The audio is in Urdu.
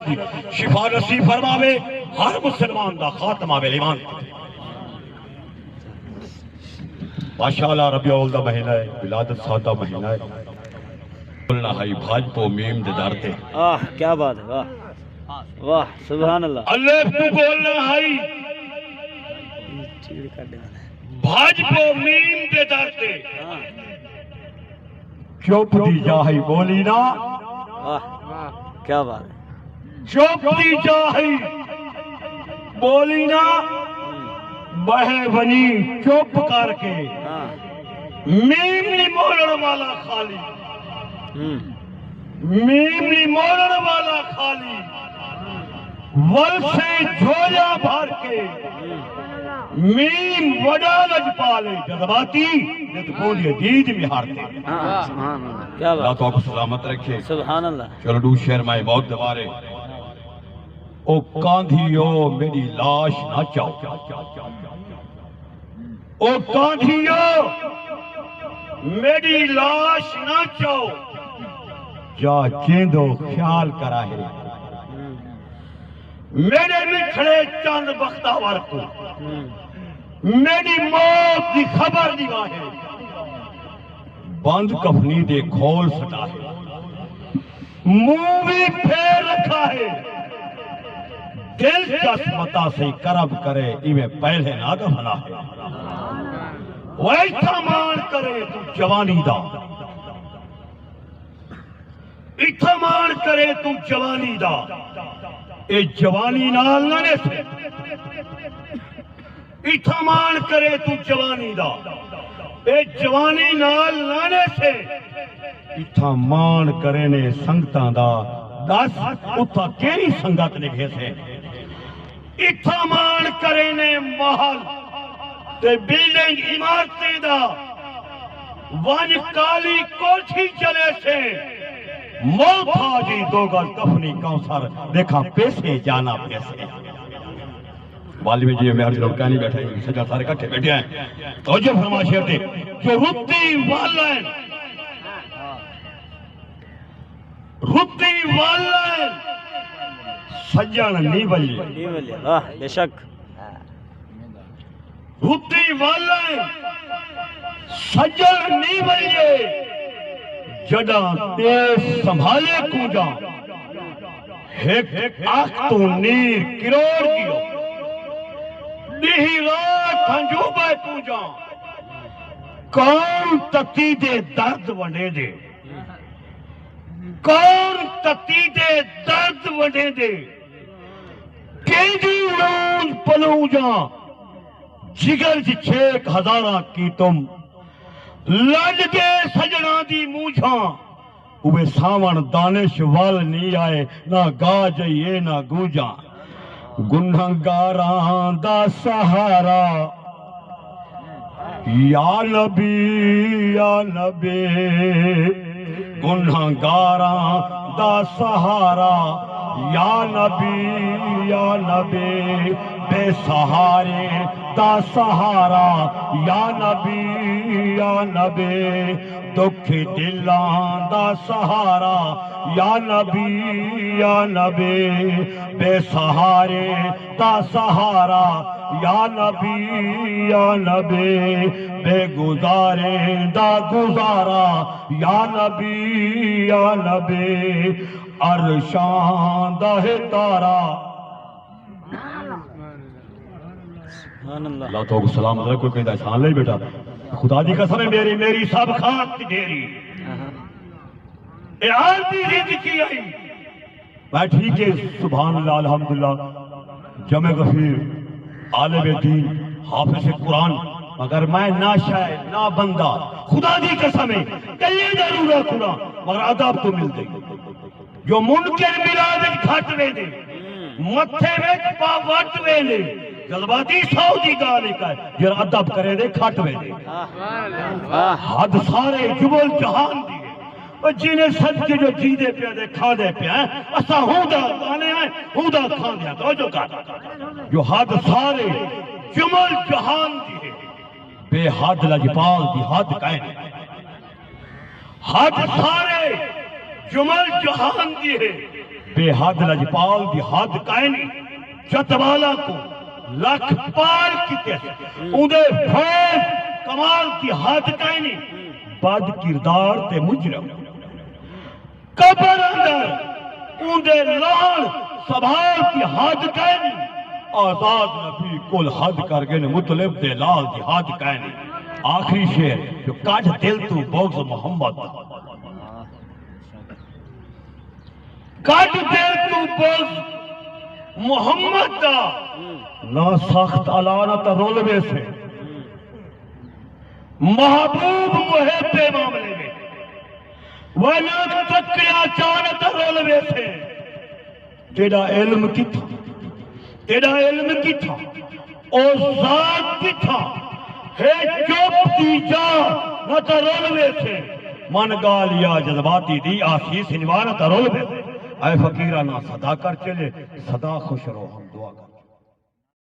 شفا نصیب فرماوے ہر مسلمان دا خاتمہ بالایمان ماشاءاللہ ربیع الاول دا مہینہ ہے ولادت سادہ مہینہ ہے بولنا ہائی بھاج پو میم دے دارتے کیا بات ہے واہ واہ سبحان اللہ اللہ تو بولنا ہائی بھاج پو میم دے دارتے چوپ دی جاہی بولی نا کیا بات ہے چوپ دی جاہی بولی نا بہے بنی چوپ کر کے میملی مولن والا خالی میملی مولن والا خالی ول سے جھولا بھر کے میم وڈا لج پالے جذباتی جت بولیے دید میں ہارتے اللہ تو آپ کو سلامت رکھے سبحان اللہ چلو دو شہر مائے بہت دوارے او کاندھیو میری لاش نہ چاو او کاندھیو میری لاش نہ چاو جا چیندو خیال کرا ہے میرے مٹھڑے چند بختاور کو میری موت دی خبر دیوا ہے بند کفنی دے کھول سٹا ہے منہ بھی پھیر رکھا ہے دل قسمتا سے کرب کرے ایویں پہلے نہ دفنا ہے ویسا مان کرے تو جوانی دا ایتھا مان کرے تو جوانی دا اے جوانی نال لڑے سے ایتھا مان کرے تو جوانی دا اے جوانی نال لڑے سے ایتھا مان کرے نے سنگتاں دا دس اتھا کیری سنگت لکھے سے ایتھا مان کرے نے محل تے بلڈنگ عمارتی دا ون کالی کوٹھی چلے سے موت آجی دو گز کفنی کونسر دیکھا پیسے جانا پیسے والی میں جی میں ہر لوگ کہانی بیٹھے ہیں سجا سارے کٹھے بیٹھے ہیں توجہ فرما شیر دے جو رتی والائن رتی والائن سجن نہیں بلی بے شک رتی والائن سجن نہیں بلی جڑا تیز سنبھالے کونجا ایک آنکھ تو نیر کروڑ گیو دیہی رات ہنجوبہ پوجا کون تتی دے درد وڈے دے کون تتی دے درد وڈے دے کیجی روز پلو جا جگر جی 6000 کی تم لڑ کے سجنا دی موجھاں اوے ساون دانش وال نہیں آئے نہ گا جائیے نہ گوجاں گنہگاراں دا سہارا یا نبی گنہگاراں دا سہارا یا نبی بے سہارے دا سہارا یا نبی دکھ دلان دا سہارا یا نبی بے سہارے دا سہارا یا نبی بے گزارے دا گزارا یا نبی عرشان دا تارا اللہ تو کو سلام علیکم کوئی کہتا احسان لے بیٹا خدا دی قسم ہے میری سب خاک کی ڈھیری اے آلتی رید کی آئی میں ٹھیک ہے سبحان اللہ الحمدللہ جمع غفیر عالم دین حافظ قرآن مگر میں نہ شاعر نہ بندہ خدا دی قسم ہے کلے ضرورہ کھنا مگر عذاب تو مل دے جو منکر ملادت کھٹوے دے متھے ویچ پا وٹوے لے جذباتی سعودی گالی کا ہے یہ عدب کرے دے کھٹوے دے حد سارے جبل جہان دی جنہیں سچ کے جو جی دے پیا دے کھا دے پیا ہے اسا ہوں دا گانے آئے ہوں دا کھا دیا تو جو کہا جو حد سارے جمل جہان دی ہے بے حد لجپال دی حد کہیں حد سارے جمل جہان دی ہے بے حد لجپال دی حد کائنی جتوالا کو لکھ پال کیتے اندے فیض کمال دی حد کائنی بد کردار تے مجرم قبر اندر اندے لال سبھال کی حد کائنی آزاد نبی کل حد کر گئے مطلب دے لال دی حد کائنی آخری شعر جو کاج دل تو بغض محمد کاج دل تو بغض محمد دا نہ سخت علانت رولوے سے محبوب محب معاملے میں وَنَا تَكْرِيَا چانت رولوے سے تیرا علم کی تھا تیرا علم کی تھا اور ذات کی تھا ہے چوپ دی جا نہ تا رولوے سے من گالیا جذباتی دی آسی سنوانہ تا رولوے سے اے فقیرہ نہ صدا کر چلے صدا خوش رو ہم دعا کر